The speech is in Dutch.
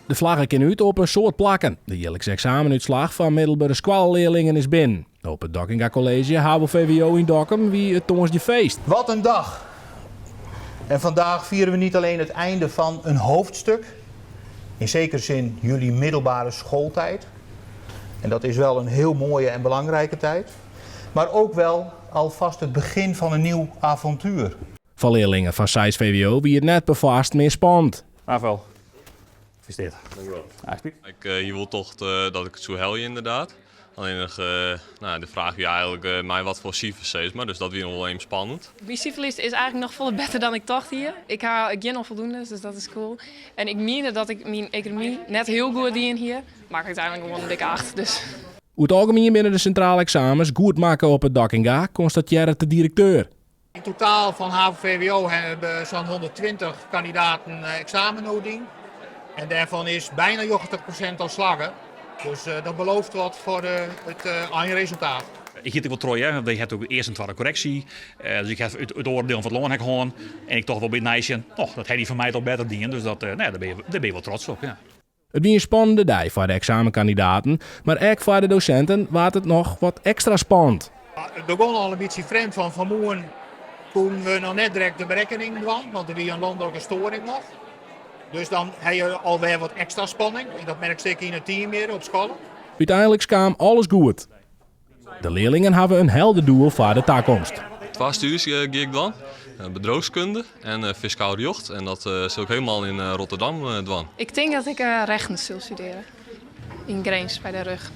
De vlaggen kunnen uit op een soort plakken. De jaarlijkse examenuitslag van middelbare schoolleerlingen is binnen. Op het Dockinga College HAVO-VWO in Dokkum wie het tongersje feest. Wat een dag! En vandaag vieren we niet alleen het einde van een hoofdstuk. In zekere zin jullie middelbare schooltijd. En dat is wel een heel mooie en belangrijke tijd. Maar ook wel alvast het begin van een nieuw avontuur. Van leerlingen van SAIS VWO wie het net bevast meer spannend. Rafael, gefeliciteerd. Dankjewel. Alsjeblieft. Je wil toch dat ik het zo helje inderdaad. Alleen nog, de vraag wie eigenlijk mij wat voor cijfers is, maar dus dat weer nog wel even spannend. Mijn cijferlijst is eigenlijk nog veel beter dan ik dacht hier. Ik heb nog voldoende, dus dat is cool. En ik meende dat ik mijn economie net heel goed die hier, maar ik uiteindelijk gewoon een dikke 8. Dus. Hoe het algemeen binnen de centrale examens goed maken op het Dockinga, constateert de directeur. In totaal van HAVO-VWO hebben zo'n 120 kandidaten examen nodig. En daarvan is bijna 80% al slagen. Dus dat belooft wat voor het eindresultaat. Ik hield wel trooi, hè. Ik had ook eerst een tweede correctie. Dus ik heb het oordeel van het loon gewoon. En ik toch wel bij het meisje, dat had hij van mij toch beter dienen. Dus daar ben je wel trots op, ja. Het was een spannende dag voor de examenkandidaten, maar ook voor de docenten was het nog wat extra spannend. Het begon al een beetje vreemd van vanmorgen toen we nog net direct de berekening doen, want er was een landelijke storing nog. Dus dan heb je alweer wat extra spanning. En dat merk ik zeker in het team meer op school. Uiteindelijk kwam alles goed. De leerlingen hebben een helder doel voor de toekomst. 2 studies ga ik dan. Bedrijfskunde en fiscaal recht. En dat zal ik helemaal in Rotterdam doen. Ik denk dat ik rechten zal studeren. In Grains bij de rug.